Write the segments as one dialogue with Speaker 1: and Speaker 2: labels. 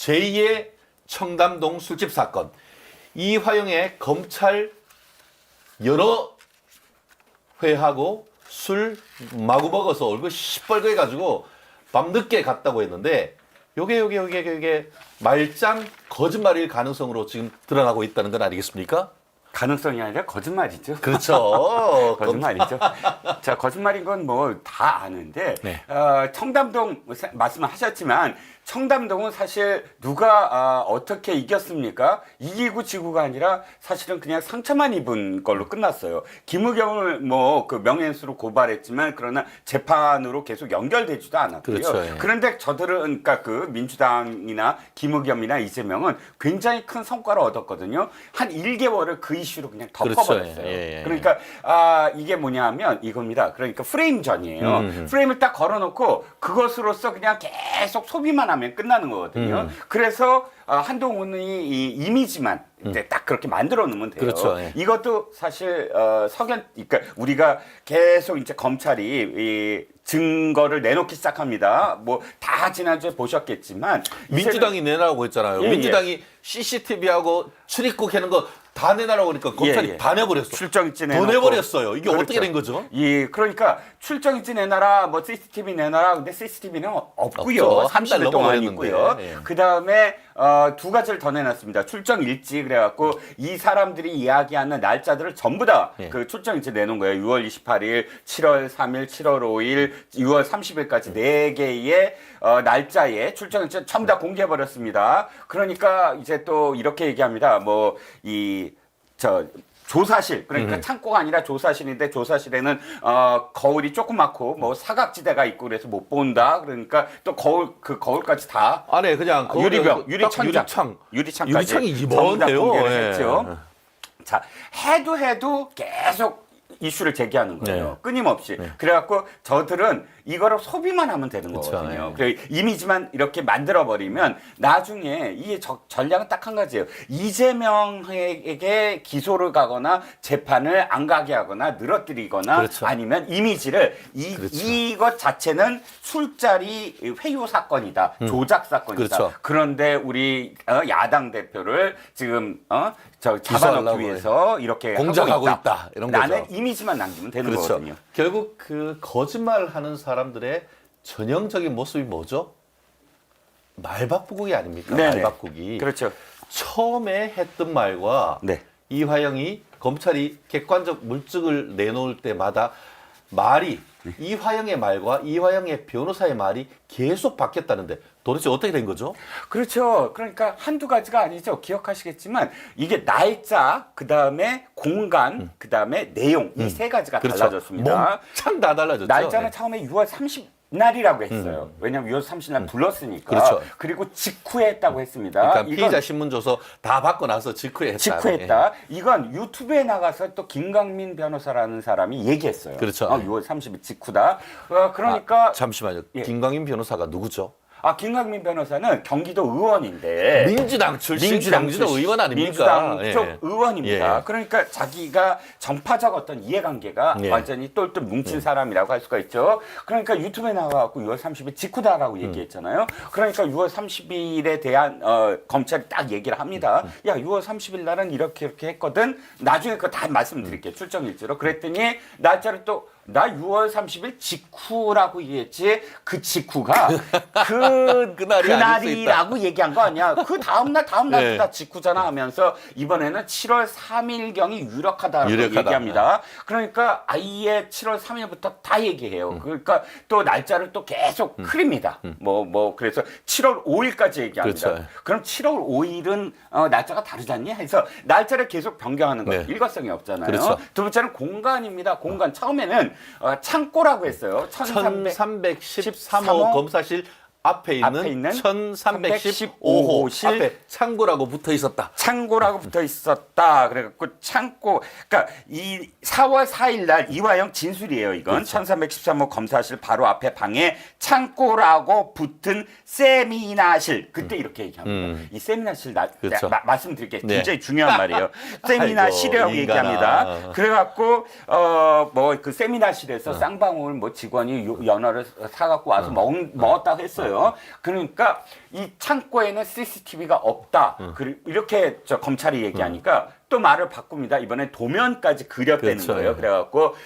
Speaker 1: 제2의 청담동 술집 사건. 이화영의 검찰 여러 회하고 술 마구 먹어서 얼굴 시뻘게 해가지고 밤늦게 갔다고 했는데 요게 말짱 거짓말일 가능성으로 지금 드러나고 있다는 건 아니겠습니까?
Speaker 2: 가능성이 아니라 거짓말이죠.
Speaker 1: 그렇죠.
Speaker 2: 거짓말이죠. 자, 거짓말인 건 뭐 다 아는데,
Speaker 1: 네.
Speaker 2: 청담동 말씀하셨지만, 청담동은 사실 누가 어떻게 이겼습니까? 이기고 지고가 아니라 사실은 그냥 상처만 입은 걸로 끝났어요. 김우겸을 뭐 그 명예훼손으로 고발했지만 그러나 재판으로 계속 연결되지도 않았고요.
Speaker 1: 그렇죠, 예.
Speaker 2: 그런데 저들은 그러니까 그 민주당이나 김우겸이나 이재명은 굉장히 큰 성과를 얻었거든요. 한 1개월을 그 이슈로 그냥 덮어버렸어요.
Speaker 1: 그렇죠, 예.
Speaker 2: 그러니까 이게 뭐냐면 이겁니다. 그러니까 프레임전이에요. 프레임을 딱 걸어놓고 그것으로서 그냥 계속 소비만 하면 끝나는 거거든요. 그래서 한동훈이 이 이미지만 이제 딱 그렇게 만들어 놓으면 돼요.
Speaker 1: 그렇죠, 예.
Speaker 2: 이것도 사실 그러니까 우리가 계속 이제 검찰이 이 증거를 내놓기 시작합니다. 뭐 다 지난주에 보셨겠지만
Speaker 1: 민주당이 내놔라고 했잖아요.
Speaker 2: 예,
Speaker 1: 민주당이 CCTV하고 출입국 하는 거 다 내놔라고 하니까 검찰이
Speaker 2: 예.
Speaker 1: 다 내버렸어.
Speaker 2: 출정일지 내놓고
Speaker 1: 보내버렸어요. 이게
Speaker 2: 그렇죠.
Speaker 1: 어떻게 된 거죠?
Speaker 2: 그러니까 출정일지 내놔라, 뭐 CCTV 내놔라. 근데 CCTV는 없고요.
Speaker 1: 없죠. 한 달
Speaker 2: 30일 동안
Speaker 1: 넘어버렸는데.
Speaker 2: 있고요.
Speaker 1: 예.
Speaker 2: 그 다음에 두 가지를 더 내놨습니다. 출정일지 그래갖고 이 사람들이 이야기하는 날짜들을 전부 다
Speaker 1: 예.
Speaker 2: 그 출정일지 내놓은 거예요. 6월 28일, 7월 3일, 7월 5일, 6월 30일까지 4개의 날짜에 출정일지 전부 다 공개해버렸습니다. 그러니까 이제 또 이렇게 얘기합니다. 조사실, 그러니까 창고가 아니라 조사실인데 조사실에는 거울이 조그맣고 뭐 사각지대가 있고 그래서 못 본다. 그러니까 또 그 거울까지 다
Speaker 1: 안에 그냥
Speaker 2: 유리병,
Speaker 1: 유리창.
Speaker 2: 유리창까지
Speaker 1: 유리창이
Speaker 2: 전부 다
Speaker 1: 뭔데요?
Speaker 2: 공개를
Speaker 1: 예.
Speaker 2: 했죠. 자, 해도 계속 이슈를 제기하는 거예요.
Speaker 1: 네.
Speaker 2: 끊임없이. 그래갖고 저들은 이거를 소비만 하면 되는
Speaker 1: 그렇죠.
Speaker 2: 거거든요.
Speaker 1: 네.
Speaker 2: 그래 이미지만 이렇게 만들어버리면 나중에 이 전략은 딱 한 가지예요. 이재명에게 기소를 가거나 재판을 안 가게 하거나 늘어뜨리거나
Speaker 1: 그렇죠.
Speaker 2: 아니면 이미지를
Speaker 1: 그렇죠.
Speaker 2: 이것 자체는 술자리 회유 사건이다. 조작 사건이다.
Speaker 1: 그렇죠.
Speaker 2: 그런데 우리 야당 대표를 지금 잡아놓기
Speaker 1: 기소하려고
Speaker 2: 위해서 이렇게
Speaker 1: 공작하고
Speaker 2: 하고
Speaker 1: 있다. 이런
Speaker 2: 나는
Speaker 1: 거죠.
Speaker 2: 이미지만 남기면 되는
Speaker 1: 그렇죠.
Speaker 2: 거거든요.
Speaker 1: 결국 그 거짓말하는 사람들의 전형적인 모습이 뭐죠? 말바꾸기 아닙니까?
Speaker 2: 네네.
Speaker 1: 말바꾸기.
Speaker 2: 그렇죠.
Speaker 1: 처음에 했던 말과
Speaker 2: 네.
Speaker 1: 이화영이 검찰이 객관적 물증을 내놓을 때마다 말이 이화영의 말과 이화영의 변호사의 말이 계속 바뀌었다는데 도대체 어떻게 된 거죠?
Speaker 2: 그렇죠. 그러니까 한두 가지가 아니죠. 기억하시겠지만 이게 날짜, 그다음에 공간, 그다음에 내용 이 세 가지가 달라졌습니다.
Speaker 1: 참 다 달라졌죠.
Speaker 2: 날짜는
Speaker 1: 네.
Speaker 2: 처음에 6월 30날이라고 했어요. 왜냐면 6월 30날 불렀으니까.
Speaker 1: 그렇죠.
Speaker 2: 그리고 직후에 했다고 했습니다.
Speaker 1: 그러니까
Speaker 2: 이건
Speaker 1: 피의자 신문 줘서 다 받고 나서 직후에 했다.
Speaker 2: 직후했다. 이건 유튜브에 나가서 또 김강민 변호사라는 사람이 얘기했어요.
Speaker 1: 그렇죠.
Speaker 2: 6월 30일 직후다. 그러니까
Speaker 1: 잠시만요.
Speaker 2: 예.
Speaker 1: 김광인 변호사가 누구죠?
Speaker 2: 김강민 변호사는 경기도 의원인데
Speaker 1: 민주당 출신 경기도 의원 아닙니까?
Speaker 2: 민주당
Speaker 1: 예.
Speaker 2: 쪽 의원입니다.
Speaker 1: 예.
Speaker 2: 그러니까 자기가 정파적 어떤 이해관계가
Speaker 1: 예.
Speaker 2: 완전히 똘똘 뭉친 사람이라고 할 수가 있죠. 그러니까 유튜브에 나와갖고 6월 30일 직후다라고 얘기했잖아요. 그러니까 6월 30일에 대한 검찰이 딱 얘기를 합니다. 야, 6월 30일 날은 이렇게 했거든. 나중에 그거 다 말씀드릴게요. 출정일지로. 그랬더니 날짜를 또 나 6월 30일 직후라고 얘기했지. 그 직후가 그날이라고 얘기한 거 아니야. 그 다음날
Speaker 1: 네.
Speaker 2: 다 직후잖아 하면서 이번에는 7월 3일경이 유력하다고 얘기합니다. 그러니까 아예 7월 3일부터 다 얘기해요. 그러니까 또 날짜를 또 계속 흐립니다. 그래서 7월 5일까지 얘기합니다.
Speaker 1: 그렇죠.
Speaker 2: 그럼 7월 5일은 날짜가 다르잖니? 해서 날짜를 계속 변경하는 거예요.
Speaker 1: 네.
Speaker 2: 일관성이 없잖아요.
Speaker 1: 그렇죠.
Speaker 2: 두 번째는 공간입니다. 공간. 처음에는 창고라고 했어요.
Speaker 1: 1313호 검사실 앞에 있는 1315호 앞에 창고라고 붙어 있었다.
Speaker 2: 창고라고 붙어 있었다. 그래갖고 창고, 그러니까 이 4월 4일 날 이화영 진술이에요. 이건
Speaker 1: 그렇죠.
Speaker 2: 1313호 검사실 바로 앞에 방에 창고라고 붙은 세미나실. 그때 이렇게 얘기합니다. 이 세미나실
Speaker 1: 그렇죠.
Speaker 2: 말씀드릴게요.
Speaker 1: 네.
Speaker 2: 굉장히 중요한 말이에요. 세미나실이라고
Speaker 1: 아이고,
Speaker 2: 얘기합니다.
Speaker 1: 인간아.
Speaker 2: 그래갖고 그 세미나실에서 쌍방울 직원이 연어를 사갖고 와서 먹었다고 했어요. 없어요. 그러니까 이 창고에는 CCTV가 없다. 이렇게 검찰이 얘기하니까 또 말을 바꿉니다. 이번에 도면까지 그렸다는
Speaker 1: 그렇죠.
Speaker 2: 거예요. 그래갖고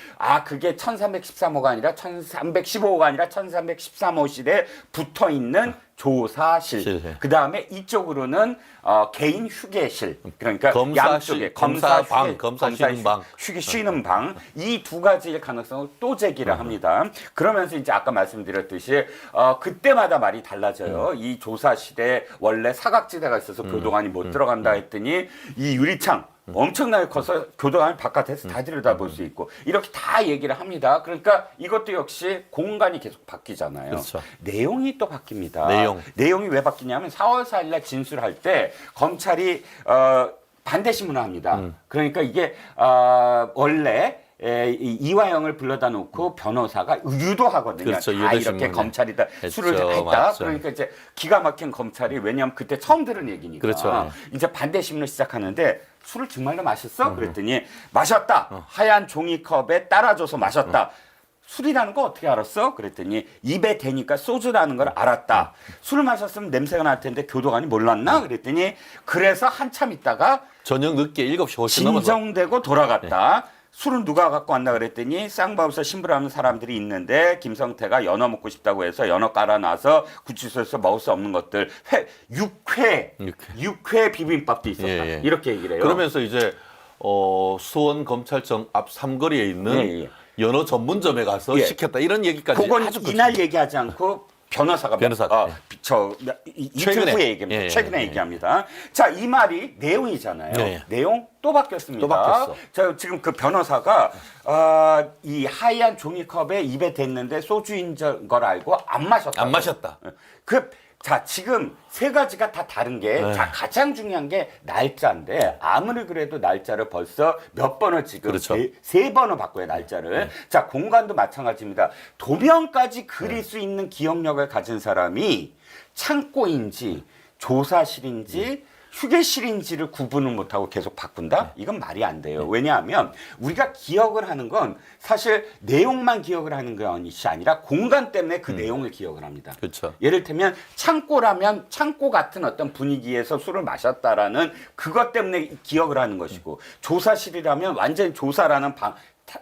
Speaker 2: 그게 1313호가 아니라 1315호가 아니라 1313호실에 붙어 있는 조사실. 그 다음에 이쪽으로는 개인 휴게실. 그러니까 양쪽에
Speaker 1: 검사방, 검사 쉬는 방.
Speaker 2: 쉬는 방. 이 두 가지의 가능성을 또 제기를 합니다. 그러면서 이제 아까 말씀드렸듯이 그때마다 말이 달라져요. 이 조사실에 원래 사각지대가 있어서 교도관이 못 들어간다 했더니 이 유리창 엄청나게 커서 교도관 바깥에서 다 들여다볼 수 있고 이렇게 다 얘기를 합니다. 그러니까 이것도 역시 공간이 계속 바뀌잖아요.
Speaker 1: 그렇죠.
Speaker 2: 내용이 또 바뀝니다. 내용이 왜 바뀌냐면 4월 4일 날 진술할 때 검찰이 반대 신문을 합니다. 그러니까 이게 원래 이화영을 불러다 놓고 변호사가 유도하거든요.
Speaker 1: 그렇죠.
Speaker 2: 이렇게 검찰이 다 술을 다 했다.
Speaker 1: 맞죠.
Speaker 2: 그러니까 이제 기가 막힌 검찰이 왜냐하면 그때 처음 들은 얘기니까.
Speaker 1: 그렇죠.
Speaker 2: 이제 반대 신문을 시작하는데 술을 정말로 마셨어? 그랬더니 마셨다. 하얀 종이컵에 따라줘서 마셨다. 술이라는 거 어떻게 알았어? 그랬더니 입에 대니까 소주라는 걸 알았다. 술을 마셨으면 냄새가 날 텐데 교도관이 몰랐나? 그랬더니 그래서 한참 있다가
Speaker 1: 저녁 늦게 7시 훨씬 넘어서
Speaker 2: 진정되고 돌아갔다. 술은 누가 갖고 왔나 그랬더니 쌍방울서 신부라는 사람들이 있는데 김성태가 연어 먹고 싶다고 해서 연어 깔아놔서 구치소에서 먹을 수 없는 것들 육회 비빔밥도 있었다. 이렇게 얘기를 해요.
Speaker 1: 그러면서 이제 수원 검찰청 앞 삼거리에 있는 연어 전문점에 가서 시켰다 이런 얘기까지.
Speaker 2: 그건 이날 얘기하지 않고 변호사가 이틀 후에 얘기합니다. 최근에 얘기합니다. 자, 이 말이 내용이잖아요. 내용 또 바뀌었습니다.
Speaker 1: 또 바뀌었어.
Speaker 2: 자, 지금 그 변호사가 이 하얀 종이컵에 입에 댔는데 소주인 걸 알고 안 마셨다.
Speaker 1: 안 마셨다.
Speaker 2: 자, 지금 세 가지가 다 다른 게, 자, 가장 중요한 게 날짜인데, 아무리 그래도 날짜를 벌써 몇 번을 지금,
Speaker 1: 그렇죠.
Speaker 2: 세 번을 바꿔요, 날짜를. 자, 공간도 마찬가지입니다. 도면까지 그릴 수 있는 기억력을 가진 사람이 창고인지, 조사실인지, 휴게실인지를 구분을 못하고 계속 바꾼다? 이건 말이 안 돼요. 왜냐하면 우리가 기억을 하는 건 사실 내용만 기억을 하는 것이 아니라 공간 때문에 그 내용을 기억을 합니다.
Speaker 1: 그렇죠.
Speaker 2: 예를 들면 창고라면 창고 같은 어떤 분위기에서 술을 마셨다라는 그것 때문에 기억을 하는 것이고 조사실이라면 완전히 조사라는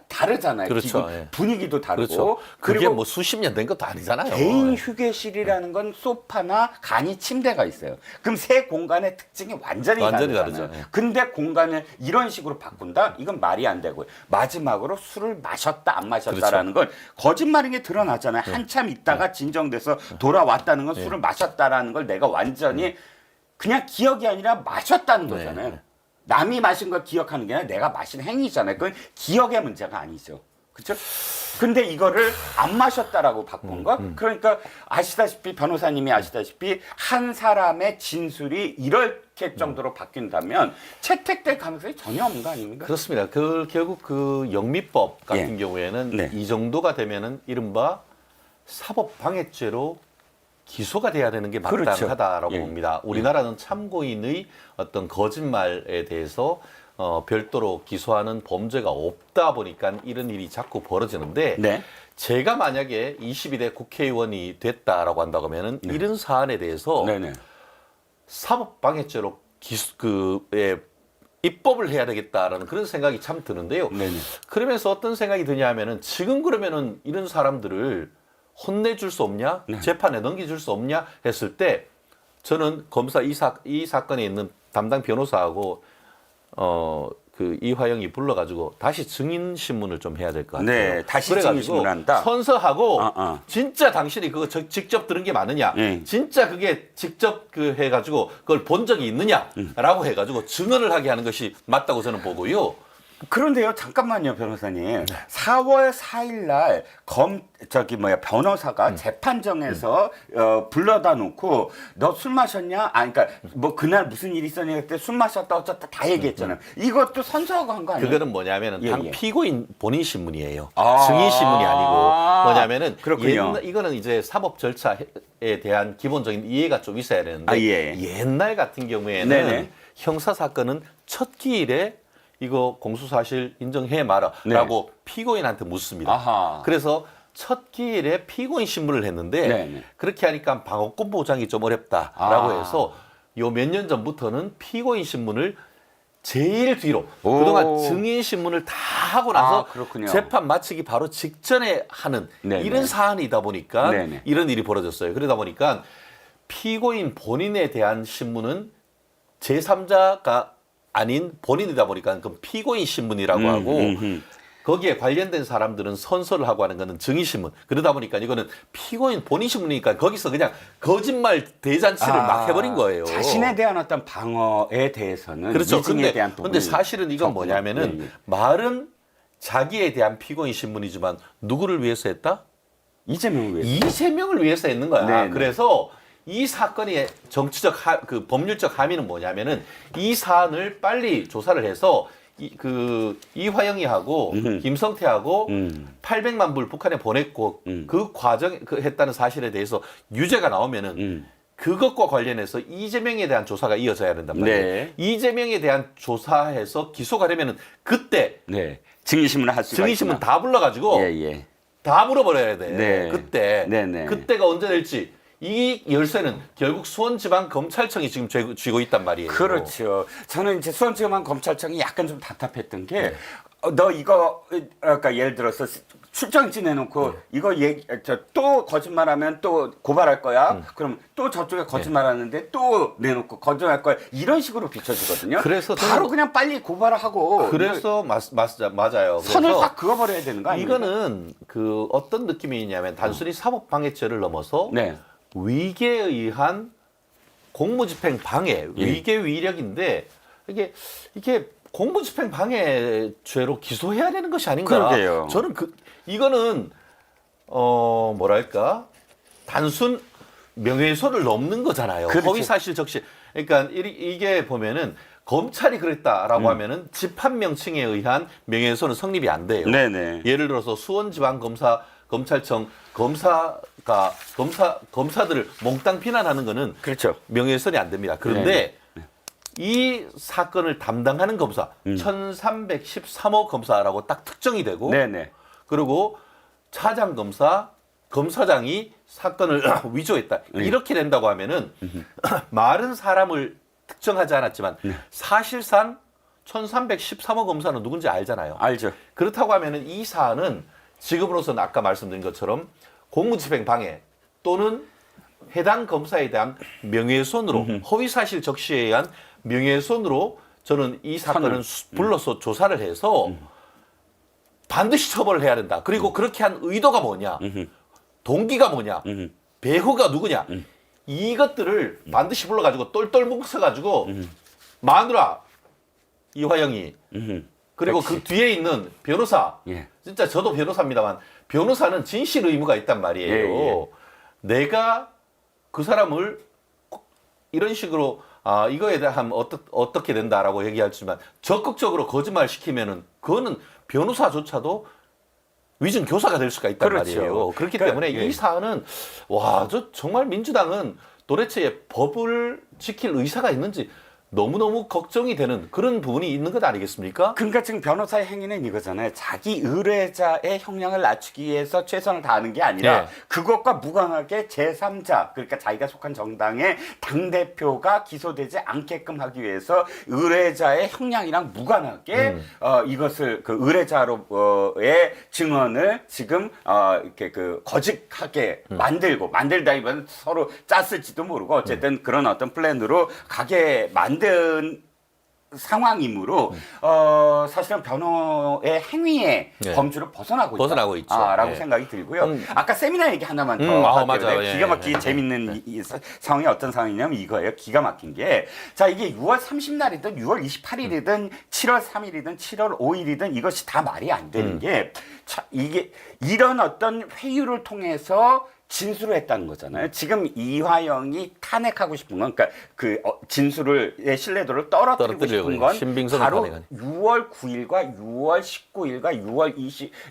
Speaker 2: 다르잖아요.
Speaker 1: 그렇죠.
Speaker 2: 분위기도 다르고.
Speaker 1: 그렇죠. 그게
Speaker 2: 그리고
Speaker 1: 뭐 수십 년 된 것도 아니잖아요.
Speaker 2: 개인 휴게실이라는 건 소파나 간이 침대가 있어요. 그럼 세 공간의 특징이 완전히 다르잖아요.
Speaker 1: 다르죠.
Speaker 2: 근데 공간을 이런 식으로 바꾼다? 이건 말이 안 되고요. 마지막으로 술을 마셨다 안 마셨다라는 건 거짓말인 게 드러나잖아요. 한참 있다가 진정돼서 돌아왔다는 건 술을 마셨다라는 걸 내가 완전히 그냥 기억이 아니라 마셨다는 거잖아요. 남이 마신 걸 기억하는 게 아니라 내가 마신 행위잖아요. 그건 기억의 문제가 아니죠. 그렇죠? 근데 이거를 안 마셨다라고 바꾼 거? 그러니까 아시다시피 변호사님이 아시다시피 한 사람의 진술이 이렇게 정도로 바뀐다면 채택될 가능성이 전혀 없는 거 아닙니까?
Speaker 1: 그렇습니다. 결국 그 영미법 같은 경우에는 이 정도가 되면은 이른바 사법방해죄로 기소가 돼야 되는 게 마땅하다라고 봅니다. 우리나라는 참고인의 어떤 거짓말에 대해서 별도로 기소하는 범죄가 없다 보니까 이런 일이 자꾸 벌어지는데 제가 만약에 22대 국회의원이 됐다라고 한다고 하면은 이런 사안에 대해서 사법방해죄로 입법을 해야 되겠다라는 그런 생각이 참 드는데요. 그러면서 어떤 생각이 드냐면은 지금 그러면은 이런 사람들을 혼내줄 수 없냐? 재판에 넘겨줄 수 없냐? 했을 때 저는 검사 이 사건에 있는 담당 변호사하고 그 이화영이 불러가지고 다시 증인 신문을 좀 해야 될 것 같아요.
Speaker 2: 다시 증인 신문한다.
Speaker 1: 선서하고 진짜 당신이 그거 직접 들은 게 맞느냐? 진짜 그게 직접 해가지고 그걸 본 적이 있느냐라고 해가지고 증언을 하게 하는 것이 맞다고 저는 보고요.
Speaker 2: 그런데요, 잠깐만요, 변호사님. 4월 4일 날 변호사가 재판정에서 불러다 놓고 너 술 마셨냐? 그러니까 뭐 그날 무슨 일이 있었냐 그때 술 마셨다 어쩌다 다 얘기했잖아요. 이것도 선서하고 한 거 아니에요?
Speaker 1: 그거는 뭐냐면은 당 피고인 본인 신문이에요. 증인 신문이 아니고 뭐냐면은 이거는 이제 사법 절차에 대한 기본적인 이해가 좀 있어야 되는데 옛날 같은 경우에는 형사 사건은 첫 기일에 이거 공수사실 인정해 마라라고 피고인한테 묻습니다. 그래서 첫 기일에 피고인 신문을 했는데
Speaker 2: 네네.
Speaker 1: 그렇게 하니까 방어권 보장이 좀 어렵다라고
Speaker 2: 아.
Speaker 1: 해서 요 몇 년 전부터는 피고인 신문을 제일 뒤로
Speaker 2: 오.
Speaker 1: 그동안 증인 신문을 다 하고 나서
Speaker 2: 그렇군요.
Speaker 1: 재판 마치기 바로 직전에 하는
Speaker 2: 네네.
Speaker 1: 이런 사안이다 보니까
Speaker 2: 네네.
Speaker 1: 이런 일이 벌어졌어요. 그러다 보니까 피고인 본인에 대한 신문은 제3자가 아닌 본인이다 보니까 그 피고인 신문이라고 하고 거기에 관련된 사람들은 선서를 하고 하는 거는 증인신문. 그러다 보니까 이거는 피고인 본인 신문이니까 거기서 그냥 거짓말 대잔치를 막 해버린 거예요.
Speaker 2: 자신에 대한 어떤 방어에 대해서는
Speaker 1: 그렇죠.
Speaker 2: 위증에 대한 부분이
Speaker 1: 근데 사실은 이건 뭐냐면은
Speaker 2: 예.
Speaker 1: 말은 자기에 대한 피고인 신문이지만 누구를 위해서 했다?
Speaker 2: 이재명을 위해서.
Speaker 1: 이재명을 위해서 했는 거야.
Speaker 2: 네네.
Speaker 1: 그래서 이 사건이 정치적 그 법률적 함의는 뭐냐면은 이 사안을 빨리 조사를 해서 이화영이하고 김성태하고 800만 불 북한에 보냈고 그 과정 했다는 사실에 대해서 유죄가 나오면은 그것과 관련해서 이재명에 대한 조사가 이어져야 된단 말이에요.
Speaker 2: 네.
Speaker 1: 이재명에 대한 조사해서 기소가 되면은 그때
Speaker 2: 네. 증인신문을 할 수가
Speaker 1: 증인신문
Speaker 2: 있구나.
Speaker 1: 다 불러가지고
Speaker 2: 예.
Speaker 1: 다 물어버려야 돼.
Speaker 2: 네.
Speaker 1: 그때
Speaker 2: 네네.
Speaker 1: 그때가 언제 될지 이 열쇠는 결국 수원지방검찰청이 지금 쥐고 있단 말이에요.
Speaker 2: 그렇죠. 저는 이제 수원지검찰청이 약간 좀 답답했던 게 너 이거 그러니까 예를 들어서 출정지 내놓고 이거 또 거짓말하면 또 고발할 거야. 그럼 또 저쪽에 거짓말하는데 또 내놓고 거짓말할 거야. 이런 식으로 비춰지거든요.
Speaker 1: 그래서
Speaker 2: 바로 그냥 빨리 고발을 하고.
Speaker 1: 그래서 맞아요.
Speaker 2: 선을
Speaker 1: 그래서
Speaker 2: 딱 그어버려야 되는 거 아니에요?
Speaker 1: 이거는 그 어떤 느낌이 있냐면 단순히 사법방해죄를 넘어서
Speaker 2: 네.
Speaker 1: 위계에 의한 공무집행 방해, 위계 위력인데 이게 공무집행 방해죄로 기소해야 되는 것이 아닌가?
Speaker 2: 그러게요.
Speaker 1: 저는 이거는 뭐랄까 단순 명예훼손을 넘는 거잖아요.
Speaker 2: 그렇죠.
Speaker 1: 허위사실 적시. 그러니까 이게 보면은 검찰이 그랬다라고 하면은 집한 명칭에 의한 명예훼손은 성립이 안 돼요.
Speaker 2: 네네.
Speaker 1: 예를 들어서 수원지방검찰청 검사들을 몽땅 비난하는 거는
Speaker 2: 그렇죠.
Speaker 1: 명예훼손이 안 됩니다. 그런데 이 사건을 담당하는 검사 1313호 검사라고 딱 특정이 되고
Speaker 2: 네네.
Speaker 1: 그리고 차장 검사, 검사장이 사건을 위조했다. 이렇게 된다고 하면은 말은 사람을 특정하지 않았지만 사실상 1313호 검사는 누군지 알잖아요.
Speaker 2: 알죠.
Speaker 1: 그렇다고 하면은 이 사안은 지금으로서는 아까 말씀드린 것처럼 공무집행 방해 또는 해당 검사에 대한 명예훼손으로 허위사실 적시에 의한 명예훼손으로 저는 이 사건을 불러서 조사를 해서 반드시 처벌을 해야 된다. 그리고 그렇게 한 의도가 뭐냐, 동기가 뭐냐, 배후가 누구냐, 이것들을 반드시 불러가지고 똘똘 뭉쳐가지고 마누라 이화영이 그리고
Speaker 2: 역시.
Speaker 1: 그 뒤에 있는 변호사,
Speaker 2: 예.
Speaker 1: 진짜 저도 변호사입니다만 변호사는 진실 의무가 있단 말이에요.
Speaker 2: 예.
Speaker 1: 내가 그 사람을 이런 식으로 이거에 대한 어떻게 된다라고 얘기하지만 적극적으로 거짓말 시키면은 그거는 변호사조차도 위증 교사가 될 수가 있단
Speaker 2: 그렇죠.
Speaker 1: 말이에요. 그렇기
Speaker 2: 그러니까,
Speaker 1: 때문에 이 사안은 저 정말 민주당은 도대체 법을 지킬 의사가 있는지 너무너무 걱정이 되는 그런 부분이 있는 것 아니겠습니까?
Speaker 2: 그러니까 지금 변호사의 행위는 이거잖아요. 자기 의뢰자의 형량을 낮추기 위해서 최선을 다하는 게 아니라
Speaker 1: 네.
Speaker 2: 그것과 무관하게 제3자, 그러니까 자기가 속한 정당의 당대표가 기소되지 않게끔 하기 위해서 의뢰자의 형량이랑 무관하게 이것을 그 의뢰자로의 증언을 지금 이렇게 거짓하게 만들다기보다는 서로 짰을지도 모르고 어쨌든 그런 어떤 플랜으로 가게 만든 상황이므로 사실은 변호의 행위의
Speaker 1: 네.
Speaker 2: 범주를 벗어나고
Speaker 1: 있죠.
Speaker 2: 라고
Speaker 1: 네.
Speaker 2: 생각이 들고요. 아까 세미나 얘기 하나만 더 할게요.
Speaker 1: 맞아요.
Speaker 2: 기가
Speaker 1: 예.
Speaker 2: 막히게 재밌는 이 상황이 어떤 상황이냐면 이거예요. 기가 막힌 게 자 이게 6월 30날이든 6월 28일이든 7월 3일이든 7월 5일이든 이것이 다 말이 안 되는 게 이게 이런 어떤 회유를 통해서 진술을 했다는 거잖아요. 지금 이화영이 탄핵하고 싶은 건, 그러니까 그 진술의 신뢰도를 떨어뜨리고 싶은 건 바로 6월 9일과 6월 19일과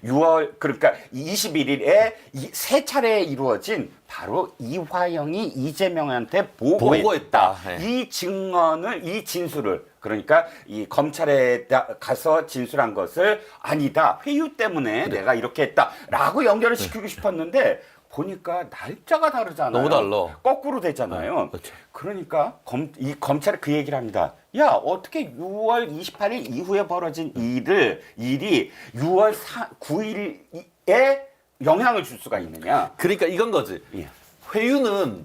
Speaker 2: 6월 그러니까 21일에 세 차례에 이루어진 바로 이화영이 이재명한테 보고했다. 이 증언을, 이 진술을, 그러니까 이 검찰에 가서 진술한 것을 아니다, 회유 때문에 내가 이렇게 했다라고 연결을 시키고 싶었는데 보니까 날짜가 다르잖아요.
Speaker 1: 너무 달라.
Speaker 2: 거꾸로 되잖아요.
Speaker 1: 그렇죠.
Speaker 2: 그러니까 이 검찰이 그 얘기를 합니다. 야, 어떻게 6월 28일 이후에 벌어진 일이 6월 9일에 영향을 줄 수가 있느냐.
Speaker 1: 그러니까 이건 거지.
Speaker 2: 예.
Speaker 1: 회유는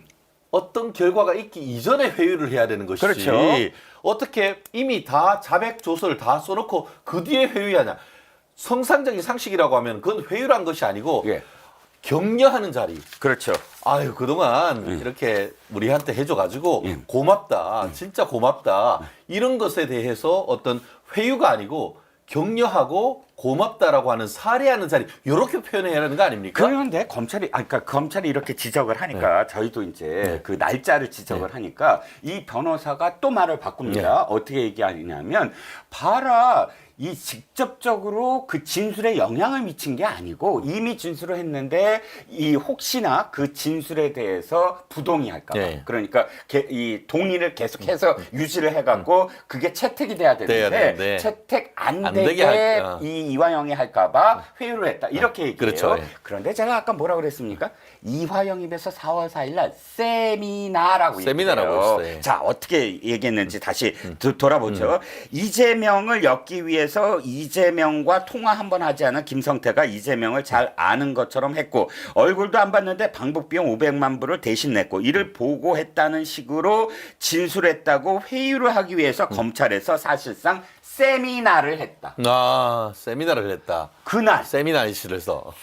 Speaker 1: 어떤 결과가 있기 이전에 회유를 해야 되는 것이지.
Speaker 2: 그렇죠.
Speaker 1: 어떻게 이미 다 자백 조서를 다 써놓고 그 뒤에 회유하냐. 성상적인 상식이라고 하면 그건 회유란 것이 아니고
Speaker 2: 예.
Speaker 1: 격려하는 자리.
Speaker 2: 그렇죠.
Speaker 1: 아유, 그동안 이렇게 우리한테 해줘가지고
Speaker 2: 예.
Speaker 1: 고맙다. 진짜 고맙다. 이런 것에 대해서 어떤 회유가 아니고 격려하고 고맙다라고 하는 사례하는 자리, 이렇게 표현해야 하는 거 아닙니까?
Speaker 2: 그런데 그러니까 검찰이 이렇게 지적을 하니까 저희도 이제 그 날짜를 지적을 하니까 이 변호사가 또 말을 바꿉니다. 어떻게 얘기하냐면, 봐라. 이 직접적으로 그 진술에 영향을 미친 게 아니고 이미 진술을 했는데 이 혹시나 그 진술에 대해서 부동의할까 봐. 그러니까 이 동의를 계속해서 유지를 해갖고 그게 채택이 돼야 되는데 채택 안 되게 이 이화영이 할까 봐 회유를 했다. 이렇게 얘기해요.
Speaker 1: 그렇죠.
Speaker 2: 그런데 제가 아까 뭐라 그랬습니까? 이화영 입에서 4월 4일 날 세미나라고
Speaker 1: 했어요.
Speaker 2: 자, 어떻게 얘기했는지 다시 돌아보죠. 이재명을 엮기 위해서 이재명과 통화 한번 하지 않은 김성태가 이재명을 잘 아는 것처럼 했고 얼굴도 안 봤는데 방북 비용 500만 불을 대신 냈고 이를 보고했다는 식으로 진술했다고 회유를 하기 위해서 검찰에서 사실상 세미나를 했다.
Speaker 1: 세미나를 했다.
Speaker 2: 그날
Speaker 1: 세미나실에서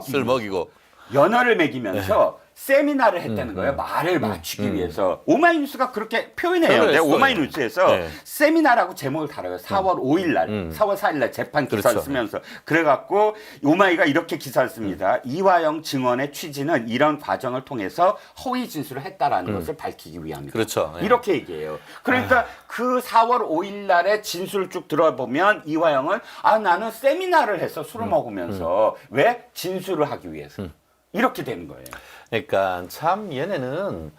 Speaker 2: 술
Speaker 1: 먹이고
Speaker 2: 연어를 먹이면서 세미나를 했다는 거예요. 말을 맞추기 위해서. 오마이뉴스가 그렇게 표현해요. 네, 오마이뉴스에서 세미나라고 제목을 달아요. 4월 5일 날, 4월 4일 날 재판 기사를 쓰면서. 그래갖고 오마이가 이렇게 기사를 씁니다. 이화영 증언의 취지는 이런 과정을 통해서 허위 진술을 했다라는 것을 밝히기 위함이다.
Speaker 1: 그렇죠.
Speaker 2: 이렇게 얘기해요. 그러니까 그 4월 5일 날에 진술을 쭉 들어보면 이화영은 나는 세미나를 해서 술을 먹으면서 왜? 진술을 하기 위해서. 이렇게 되는 거예요.
Speaker 1: 그러니까 참 얘네는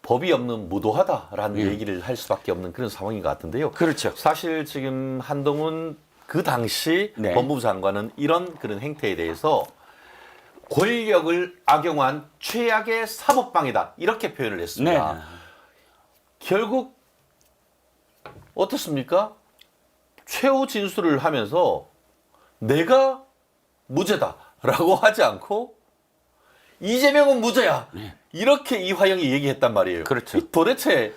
Speaker 1: 법이 없는 무도하다라는 얘기를 할 수밖에 없는 그런 상황인 것 같은데요.
Speaker 2: 그렇죠.
Speaker 1: 사실 지금 한동훈 그 당시 법무부 장관은 이런 그런 행태에 대해서 권력을 악용한 최악의 사법방해다 이렇게 표현을 했습니다. 결국 어떻습니까? 최후 진술을 하면서 내가 무죄다라고 하지 않고 이재명은 무죄야. 이렇게 이화영이 얘기했단 말이에요.
Speaker 2: 그렇죠.
Speaker 1: 도대체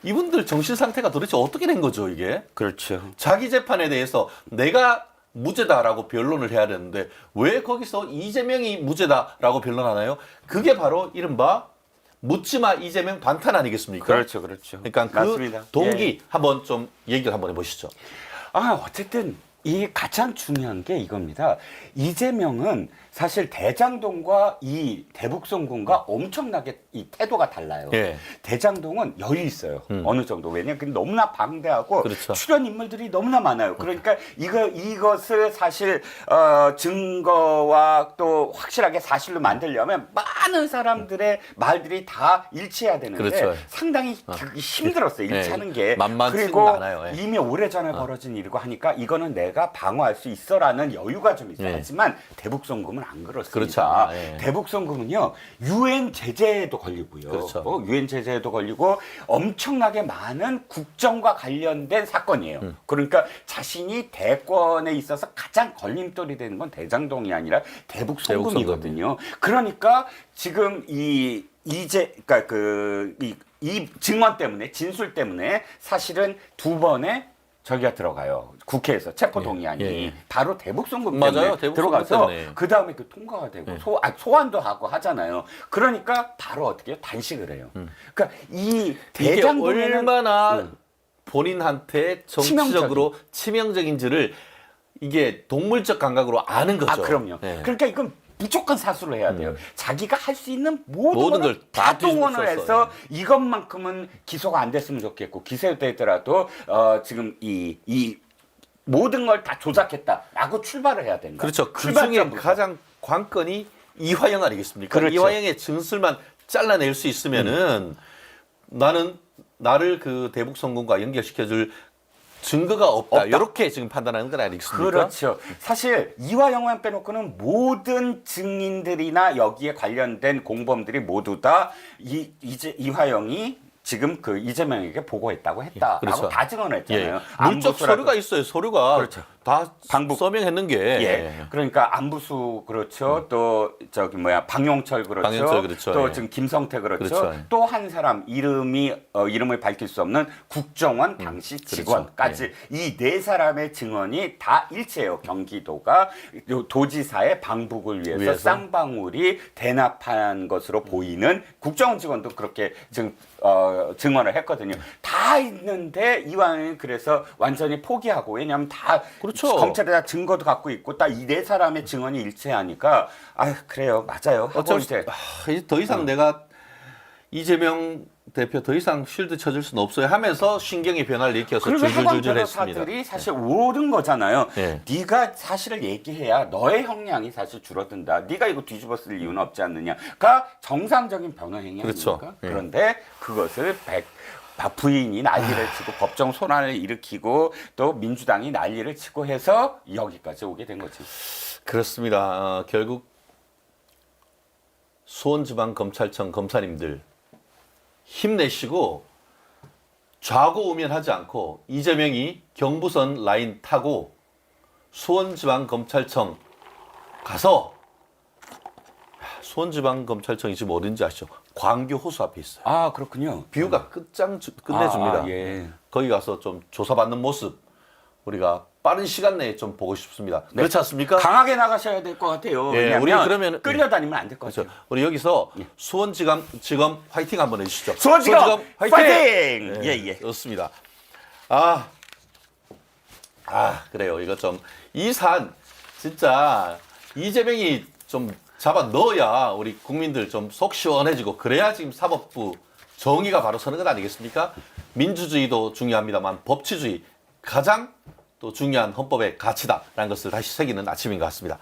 Speaker 1: 이분들 정신 상태가 도대체 어떻게 된 거죠, 이게?
Speaker 2: 그렇죠.
Speaker 1: 자기 재판에 대해서 내가 무죄다라고 변론을 해야 되는데 왜 거기서 이재명이 무죄다라고 변론하나요? 그게 바로 이른바 묻지마 이재명 반탄 아니겠습니까?
Speaker 2: 그렇죠.
Speaker 1: 그러니까 그
Speaker 2: 맞습니다.
Speaker 1: 동기 한번 좀 얘기를 한번 해보시죠.
Speaker 2: 어쨌든 이 가장 중요한 게 이겁니다. 이재명은 사실 대장동과 이 대북송군과 엄청나게 이 태도가 달라요. 대장동은 여유 있어요. 어느 정도. 왜냐면 너무나 방대하고 출연 인물들이 너무나 많아요. 그러니까 이것을 사실 증거와 또 확실하게 사실로 만들려면 많은 사람들의 말들이 다 일치해야 되는데 상당히 힘들었어요. 일치하는 게.
Speaker 1: 만만치는 않아요.
Speaker 2: 이미 오래전에 벌어진 일이고 하니까 이거는 내가 방어할 수 있어라는 여유가 좀 있어요. 하지만 대북송금은 안 그렇습니다. 대북송금은요 유엔 제재에도 걸리고요. 유엔 제재에도 걸리고 엄청나게 많은 국정과 관련된 사건이에요. 그러니까 자신이 대권에 있어서 가장 걸림돌이 되는 건 대장동이 아니라 대북송금이거든요. 그러니까 지금 이 증언 때문에 진술 때문에 사실은 두 번의 저기가 들어가요. 국회에서 체포동의안이 바로 대북송금 때문에 들어가서 그 다음에 그 통과가 되고 소환도 하고 하잖아요. 그러니까 바로 어떻게 해요? 단식을 해요. 그러니까 이 대장동에는
Speaker 1: 얼마나 본인한테 정치적으로 치명적인지를 이게 동물적 감각으로 아는 거죠.
Speaker 2: 그럼요. 그러니까 이건 무조건 사수를 해야 돼요. 자기가 할 수 있는 모든 걸
Speaker 1: 다
Speaker 2: 다 동원을
Speaker 1: 뒤집어
Speaker 2: 해서 이것만큼은 기소가 안 됐으면 좋겠고 기소되더라도 지금 이 모든 걸 다 조작했다라고 출발을 해야 된다.
Speaker 1: 그렇죠. 그 중에
Speaker 2: 출발점부터.
Speaker 1: 가장 관건이 이화영 아니겠습니까?
Speaker 2: 그렇죠.
Speaker 1: 이화영의 진술만 잘라낼 수 있으면은 나를 그 대북 성공과 연결시켜줄 증거가 없다. 이렇게 지금 판단하는 건 아니겠습니까?
Speaker 2: 그렇죠. 사실 이화영만 빼놓고는 모든 증인들이나 여기에 관련된 공범들이 모두 다 이화영이 지금 그 이재명에게 보고했다고 했다라고
Speaker 1: 그렇죠.
Speaker 2: 다 증언했잖아요.
Speaker 1: 예. 물적 서류가 있어요. 서류가
Speaker 2: 그렇죠.
Speaker 1: 다
Speaker 2: 방북.
Speaker 1: 서명했는 게.
Speaker 2: 예. 그러니까 안부수 그렇죠. 또 저기 방용철 그렇죠.
Speaker 1: 방용철 그렇죠.
Speaker 2: 또
Speaker 1: 예.
Speaker 2: 지금 김성태 그렇죠.
Speaker 1: 그렇죠.
Speaker 2: 또 한 사람 이름을 밝힐 수 없는 국정원 당시 직원까지 이 네 사람의 증언이 다 일치해요. 경기도가 도지사의 방북을 위해서 쌍방울이 대납한 것으로 보이는 국정원 직원도 그렇게 지금 증언을 했거든요. 다 있는데 이왕이 그래서 완전히 포기하고 왜냐하면 다
Speaker 1: 그렇죠.
Speaker 2: 검찰에 다 증거도 갖고 있고 딱 이 네 사람의 증언이 일치하니까 그래요 맞아요 하고 이제
Speaker 1: 이제 더 이상 내가 이재명 대표 더 이상 쉴드 쳐줄 수는 없어요 하면서 신경의 변화를 일으켜서
Speaker 2: 그리고 해관
Speaker 1: 줄줄줄 했습니다.
Speaker 2: 변호사들이 사실 옳은 거잖아요.
Speaker 1: 네.
Speaker 2: 네가 사실을 얘기해야 너의 형량이 사실 줄어든다. 네가 이거 뒤집어 쓸 이유는 없지 않느냐가 정상적인 변호 행위
Speaker 1: 그렇죠.
Speaker 2: 아닙니까?
Speaker 1: 네.
Speaker 2: 그런데 그것을 부인이 난리를 치고 법정 소란을 일으키고 또 민주당이 난리를 치고 해서 여기까지 오게 된 거지.
Speaker 1: 그렇습니다. 결국 수원지방검찰청 검사님들 힘내시고 좌고우면하지 않고 이재명이 경부선 라인 타고 수원지방검찰청 가서 수원지방검찰청이 지금 어딘지 아시죠? 광교 호수 앞에 있어요.
Speaker 2: 아 그렇군요.
Speaker 1: 뷰가 끝내줍니다.
Speaker 2: 예.
Speaker 1: 거기 가서 좀 조사받는 모습 우리가 빠른 시간 내에 좀 보고 싶습니다. 그렇지 않습니까?
Speaker 2: 강하게 나가셔야 될 것 같아요.
Speaker 1: 예,
Speaker 2: 왜냐하면
Speaker 1: 우리 그러면
Speaker 2: 끌려다니면 안 될 것
Speaker 1: 그렇죠.
Speaker 2: 같아요.
Speaker 1: 우리 여기서 수원지검 화이팅 한번 해주시죠.
Speaker 2: 수원지검
Speaker 1: 화이팅!
Speaker 2: 파이팅! 예.
Speaker 1: 좋습니다. 그래요. 이거 좀 이 산 진짜 이재명이 좀 잡아 넣어야 우리 국민들 좀 속 시원해지고 그래야 지금 사법부 정의가 바로 서는 것 아니겠습니까? 민주주의도 중요합니다만 법치주의 가장 또 중요한 헌법의 가치다라는 것을 다시 새기는 아침인 것 같습니다.